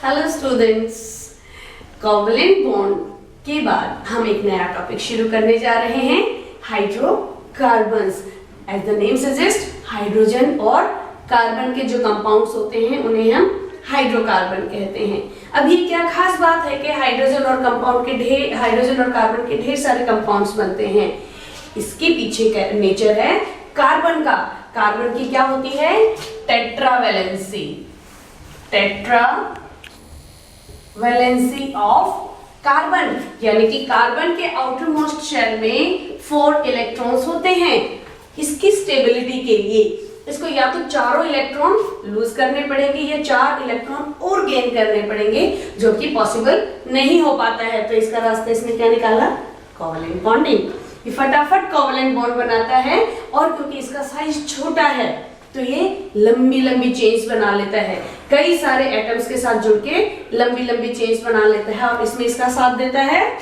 Hello students, covalent bond के बाद हम एक नया टॉपिक शुरू करने जा रहे हैं, hydrocarbons. As the name suggest, hydrogen और कार्बन के जो कंपाउंड्स होते हैं उन्हें हम हाइड्रोकार्बन कहते हैं। अब ये क्या खास बात है कि हाइड्रोजन और कार्बन के ढेर सारे कंपाउंड्स बनते हैं। इसके पीछे नेचर है कार्बन का। कार्बन की क्या होती है? टेट्रावैलेंसी। टेट्रावैलेंसी ऑफ कार्बन, यानी कि कार्बन के आउटर मोस्ट शेल में 4 इलेक्ट्रॉन्स होते हैं। इसकी स्टेबिलिटी के लिए इसको या तो चारों इलेक्ट्रॉन लूज करने पड़ेंगे या 4 इलेक्ट्रॉन और गेन करने पड़ेंगे, जो कि पॉसिबल नहीं हो पाता है। तो इसका रास्ता इसने क्या निकाला? Covalent bonding. ये फटाफट कोवलेंट बॉन्ड बनाता है और क्योंकि इसका साइज छोटा है तो ये लंबी लंबी चेन्स बना लेता है। कई सारे एटम्स के साथ जुड़ के लंबी लंबी चेन्स बना लेता है और इसमें इसका साथ देता है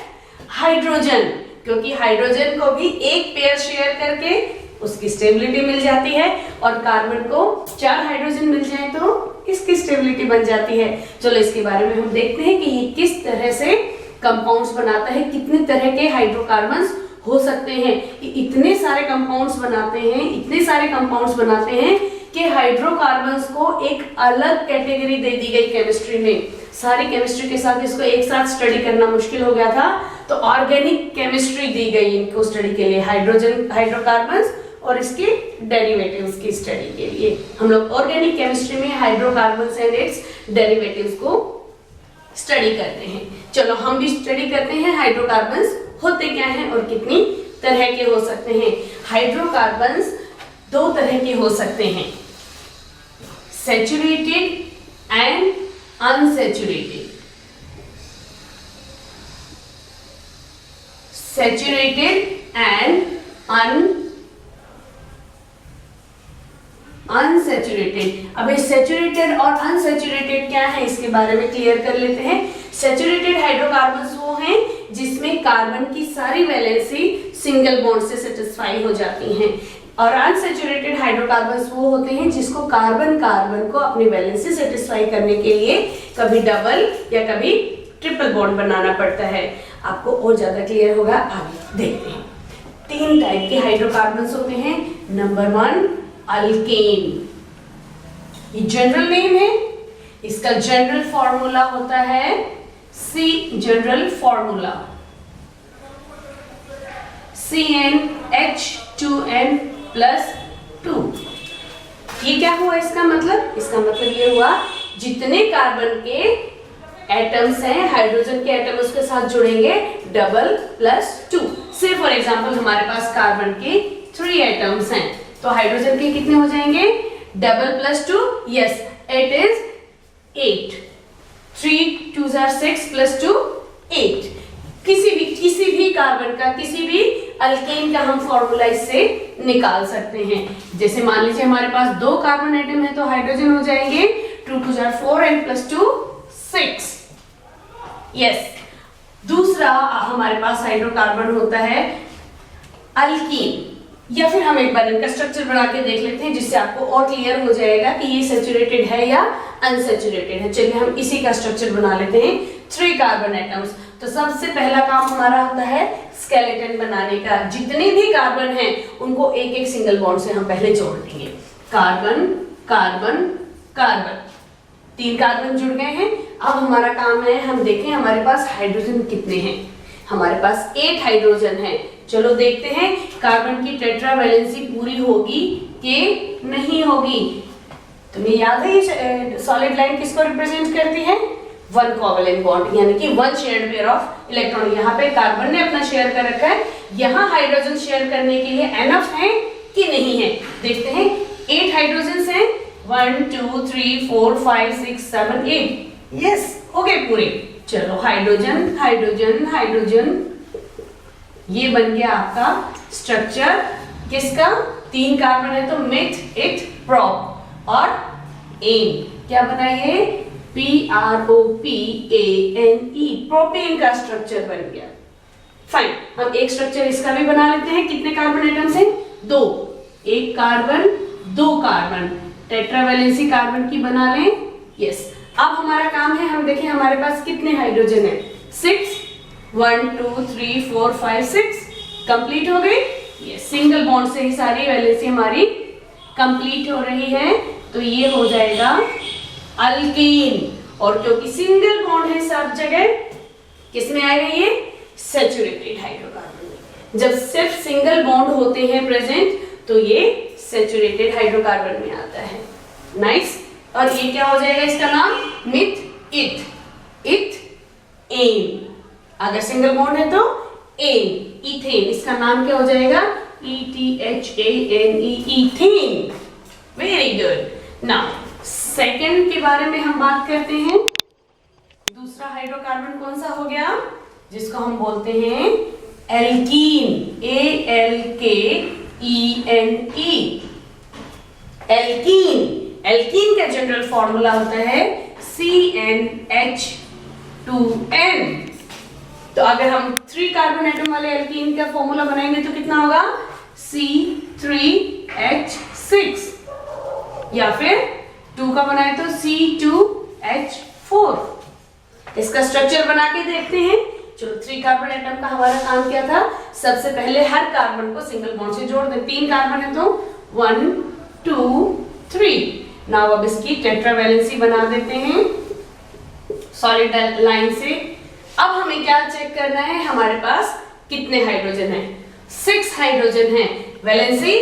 हाइड्रोजन, क्योंकि हाइड्रोजन को भी एक पेयर शेयर करके उसकी स्टेबिलिटी मिल जाती है और कार्बन को 4 हाइड्रोजन मिल जाए तो इसकी स्टेबिलिटी बन जाती है। चलो इसके बारे में हम देखते हैं कि ये किस तरह से कंपाउंड्स बनाता है, कितने तरह के हाइड्रोकार्बन्स हो सकते हैं। इतने सारे कंपाउंड्स बनाते हैं कि हाइड्रोकार्बन्स को एक अलग कैटेगरी दे दी गई केमिस्ट्री में। सारी केमिस्ट्री के साथ इसको एक साथ स्टडी करना मुश्किल हो गया था, तो ऑर्गेनिक केमिस्ट्री दी गई इनको स्टडी के लिए, हाइड्रोकार्बन्स और इसके डेरिवेटिव्स की स्टडी के लिए। हम लोग ऑर्गेनिक केमिस्ट्री में हाइड्रोकार्बन्स एंड इट्स डेरिवेटिव्स को स्टडी करते हैं। चलो हम भी स्टडी करते हैं हाइड्रोकार्बन्स होते क्या हैं और कितनी तरह के हो सकते हैं। हाइड्रोकार्बन्स 2 तरह के हो सकते हैं, saturated and unsaturated. Saturated and unsaturated. अब ये सैचुरेटेड और अनसैचुरेटेड क्या है इसके बारे में क्लियर कर लेते हैं। सैचुरेटेड हाइड्रोकार्बन्स वो हैं जिसमें कार्बन की सारी वैलेंसी सिंगल बॉन्ड से सेटिस्फाई हो जाती हैं, और अनसैचुरेटेड हाइड्रोकार्बन्स वो होते हैं जिसको कार्बन को अपनी वैलेंसी सेटिस्फाई करने के लिए कभी डबल या कभी ट्रिपल बॉन्ड बनाना पड़ता है। आपको और ज्यादा क्लियर होगा, आगे देखते हैं। 3 टाइप के हाइड्रोकार्बन्स होते हैं। Number 1 alkane. ये जनरल नेम है, इसका जनरल फॉर्मूला होता है जनरल फॉर्मूला CnH2n+2। ये क्या हुआ इसका मतलब? इसका मतलब ये हुआ जितने कार्बन के एटम्स हैं, हाइड्रोजन के एटम उसके साथ जुड़ेंगे डबल+2। से फॉर एग्जांपल हमारे पास कार्बन के 3 एटम्स हैं, तो हाइड्रोजन के कितने हो जाएंगे? डबल+2, yes it is 8। 3 2s are 6 + 2 8। किसी भी कार्बन का, किसी भी अल्केन का हम फॉर्मूला इससे निकाल सकते हैं। जैसे मान लीजिए हमारे पास 2 कार्बन एटम है तो हाइड्रोजन हो जाएंगे 2 2s are 4 and +2 6। यस, दूसरा हमारे पास हाइड्रोकार्बन होता है अल्कीन, या फिर हम एक बार इनका स्ट्रक्चर बना के देख लेते हैं जिससे आपको और क्लियर हो जाएगा कि ये सैचुरेटेड है या अनसैचुरेटेड है। चलिए हम इसी का स्ट्रक्चर बना लेते हैं। 3 कार्बन एटम्स। तो सबसे पहला काम हमारा होता है स्केलेटन बनाने का। जितने भी कार्बन हैं उनको एक एक सिंगल बॉन्ड से हम पहले जोड़ देंगे। कार्बन कार्बन कार्बन, 3 कार्बन जुड़ गए हैं। अब हमारा काम है, हम देखें हमारे पास हाइड्रोजन कितने हैं। हमारे पास 8 हाइड्रोजन है। चलो देखते हैं कार्बन की टेट्रावैलेंसी पूरी होगी कि नहीं होगी। तुम्हें याद है ये सॉलिड लाइन किसको रिप्रेजेंट करती है? 1 कोवलेंट बॉन्ड, यानी कि 1 शेयर्ड पेयर ऑफ इलेक्ट्रॉन। यहाँ पे कार्बन ने अपना शेयर कर रखा है, यहाँ हाइड्रोजन शेयर करने के लिए एनफ है कि नहीं है देखते हैं। 8 हाइड्रोजन हैं, 1 2 3 4 5 6 7 8। यस, हो गए पूरे। चलो हाइड्रोजन हाइड्रोजन हाइड्रोजन, ये बन गया आपका स्ट्रक्चर किसका? 3 कार्बन है तो मिथ इथ प्रोप और एन क्या बनाइए? PROPANE, प्रोपेन का स्ट्रक्चर बन गया। फाइन, हम एक स्ट्रक्चर इसका भी बना लेते हैं। कितने कार्बन एटम्स हैं? 2। 1 कार्बन 2 कार्बन, टेट्रावैलेंसी कार्बन की बना लें। यस, अब हमारे हमारा काम है, हम देखें हमारे पास कितने हाइड्रोजन है, 6, 1 2 3 4 5 6 कंप्लीट हो गई। ये सिंगल बॉन्ड से ही सारी वैलेंसी हमारी कंप्लीट हो रही है, तो ये हो जाएगा अल्कीन। और क्योंकि सिंगल बॉन्ड है सब जगह, किसमें आएगा ये, सैचुरेटेड हाइड्रोकार्बन में। जब सिर्फ सिंगल बॉन्ड होते हैं प्रेजेंट तो ये सैचुरेटेड हाइड्रोकार्बन में आता है। नाइस। और ये क्या हो जाएगा, इसका नाम मिथ इथ, इथ एन। अगर सिंगल बॉन्ड है तो एन, इथेन। इसका नाम क्या हो जाएगा, ETHANE, ethane. Very good. Now second के बारे में हम बात करते हैं। दूसरा हाइड्रोकार्बन कौन सा हो गया, जिसको हम बोलते हैं एल्कीन, ALKENE। एल्कीन, एल्कीन का जनरल फॉर्मूला होता है CnH2n। तो अगर हम 3 कार्बन एटम वाले एल्कीन का फॉर्मूला बनाएंगे तो कितना होगा, C3H6, या फिर 2 का बनाए तो C2H4। इसका स्ट्रक्चर बना के देखते हैं। चलो 3 कार्बन एटम का हमारा काम क्या था, सबसे पहले हर कार्बन को सिंगल बॉन्ड से जोड़ दें। 3 कार्बन है तो 1 2 3। नाउ अब इसकी टेट्रावैलेंसी बना देते हैं सॉलिड लाइन से। अब हमें क्या चेक करना है, हमारे पास कितने हाइड्रोजन है, 6 हाइड्रोजन है, वैलेंसी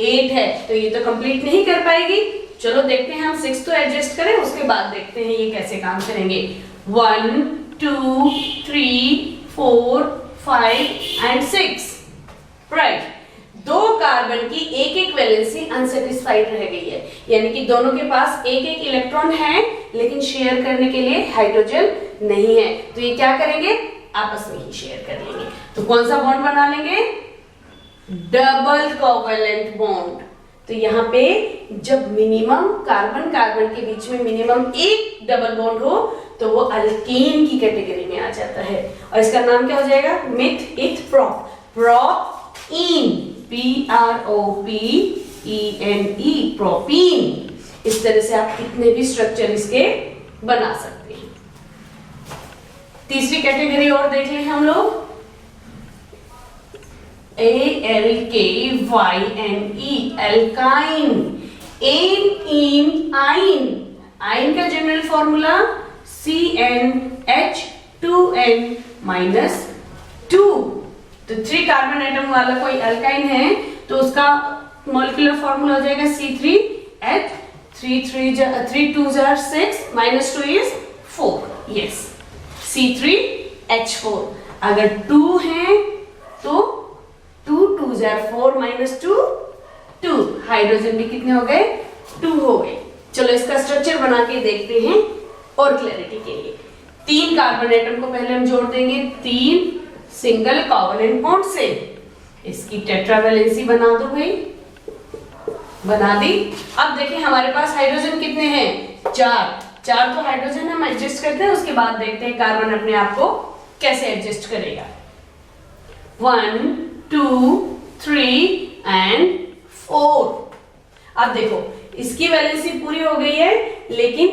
8 है, तो ये तो कंप्लीट नहीं कर पाएगी। चलो देखते हैं, हम 6 तो एडजस्ट करें, उसके बाद देखते हैं ये कैसे काम करेंगे। 1 2 3 4 5 एंड 6, राइट। 2 कार्बन की एक एक वैलेंसी अनसेटिस्फाइड रह गई है, यानी कि दोनों के पास एक एक इलेक्ट्रॉन है लेकिन शेयर करने के लिए हाइड्रोजन नहीं है। तो ये क्या करेंगे, आपस में ही शेयर कर लेंगे। तो कौन सा बॉन्ड बना लेंगे, डबल कोवेलेंट बॉन्ड। तो यहाँ पे जब मिनिमम कार्बन कार्बन के बीच में मिनिमम एक डबल बॉन्ड हो तो वो अल्केन की कैटेगरी में आ जाता है, और इसका नाम क्या हो जाएगा, मिथ इथ प्रोप, प्रोपीन, PROPENE, प्रोपीन। इस तरह से आप कितने भी स्ट्रक्चर इसके बना सकते हैं। तीसरी कैटेगरी और देख लें हम लोग, ALKYNE, एल्काइन, एन आइन। आइन का जनरल फॉर्मूला CnH2n-2। तो 3 कार्बन एटम वाला कोई अल्काइन है तो उसका मॉलिक्यूलर फॉर्मूला हो जाएगा C3H, 3 2 6 -2 is 4, यस, C3H4। अगर 2 है तो 2 2 4 -2 2, हाइड्रोजन भी कितने हो गए, 2 हो गए। चलो इसका स्ट्रक्चर बना के देखते हैं और क्लैरिटी के लिए। 3 कार्बन एटम को पहले हम जोड़ देंगे 3 सिंगल कोवेलेंट बॉन्ड से। इसकी टेट्रावैलेंसी बना दो भाई, बना दी। अब देखिए हमारे पास हाइड्रोजन कितने हैं, 4 तो हाइड्रोजन हम एडजस्ट करते हैं, उसके बाद देखते हैं कार्बन अपने आप को कैसे एडजस्ट करेगा। 1 2 3 एंड 4। अब देखो इसकी वैलेंसी पूरी हो गई है, लेकिन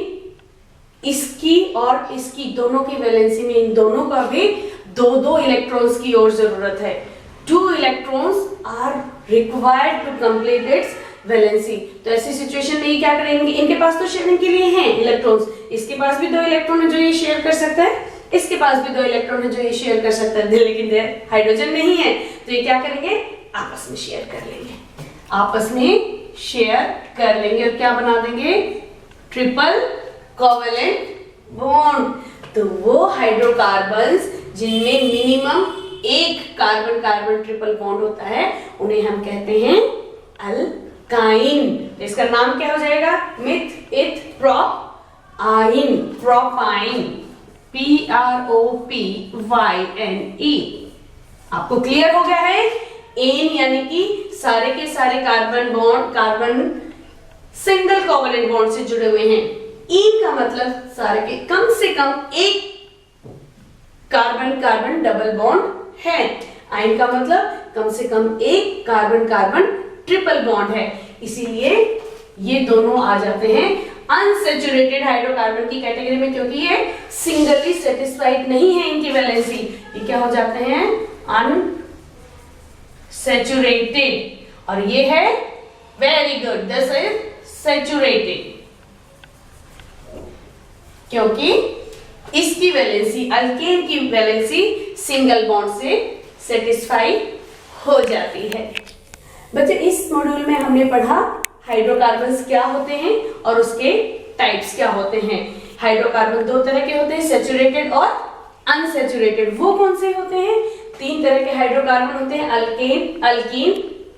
इसकी और इसकी दोनों की वैलेंसी में इन दोनों का भी 2 इलेक्ट्रॉन्स की और जरूरत है। 2 electrons are required to complete its valency. तो ऐसी सिचुएशन में ये क्या करेंगे, इनके पास तो शेयरिंग के लिए हैं इलेक्ट्रॉन्स, इसके पास भी 2 इलेक्ट्रॉन है जो ये शेयर कर सकता है, इसके पास भी 2 इलेक्ट्रॉन है जो ये शेयर कर सकता है, लेकिन हाइड्रोजन नहीं है। तो ये क्या करेंगे, आपस में शेयर कर लेंगे, आपस में शेयर कर लेंगे और क्या बना देंगे, ट्रिपल कोवेलेंट बॉन्ड। तो वो हाइड्रोकार्बन्स जिनमें मिनिमम एक कार्बन कार्बन ट्रिपल बॉन्ड होता है उन्हें हम कहते हैं अल्काइन। इसका नाम क्या हो जाएगा, मिथ इथ प्रोपाइन, प्रोपाइन, PROPYNE। आपको क्लियर हो गया है। एन यानी कि सारे के सारे कार्बन सिंगल कोवेलेंट बॉन्ड से जुड़े हुए हैं। इन का मतलब सारे के कम से कम एक कार्बन कार्बन डबल बॉन्ड है। आइन का मतलब कम से कम एक कार्बन कार्बन ट्रिपल बॉन्ड है, इसीलिए ये दोनों आ जाते हैं अनसैचुरेटेड हाइड्रोकार्बन की कैटेगरी में, क्योंकि ये सिंगली सेटिस्फाइड नहीं है इनकी वैलेंसी। ये क्या हो जाते हैं? अनसैचुरेटेड। और ये है very good, this is saturated, क्योंकि इसकी वैलेंसी, अल्केन की वैलेंसी सिंगल बॉन्ड से सेटिस्फाई हो जाती है। बच्चे इस मॉड्यूल में हमने पढ़ा हाइड्रोकार्बन्स क्या होते हैं और उसके टाइप्स क्या होते हैं। हाइड्रोकार्बन दो तरह के होते हैं, सैचुरेटेड और अनसैचुरेटेड। वो कौन से होते हैं? तीन तरह के हाइड्रोकार्बन होते हैं, अल्केन, अल्कीन,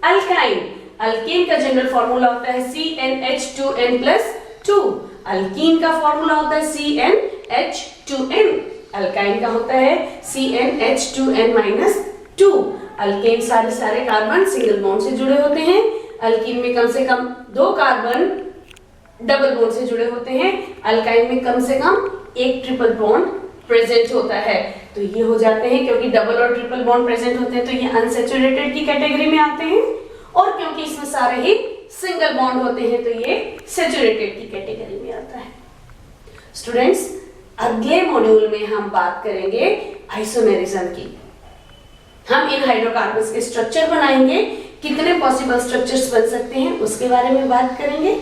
अल्काइन। अल्केन का जनरल फॉर्मूला होता है CnH2n+2। अल्कीन का फॉर्मूला होता है CnH2n। अल्काइन का होता है CnH2n-2। अल्केन सारे कार्बन सिंगल बॉन्ड से जुड़े होते हैं। अल्कीन में कम से कम 2 कार्बन डबल बॉन्ड से जुड़े होते हैं। अल्काइन में कम से कम एक ट्रिपल बॉन्ड प्रेजेंट होता है। तो ये हो जाते हैं, क्योंकि डबल और ट्रिपल बॉन्ड प्रेजेंट होते हैं तो ये अनसैचुरेटेड की कैटेगरी में आते हैं, और क्योंकि इसमें सारे ही सिंगल बॉन्ड होते हैं तो ये सैचुरेटेड की कैटेगरी में आता है। स्टूडेंट्स, अगले मॉड्यूल में हम बात करेंगे आइसोमेरिज्म की। हम इन हाइड्रोकार्बन्स के स्ट्रक्चर बनाएंगे, कितने पॉसिबल स्ट्रक्चर्स बन सकते हैं उसके बारे में बात करेंगे।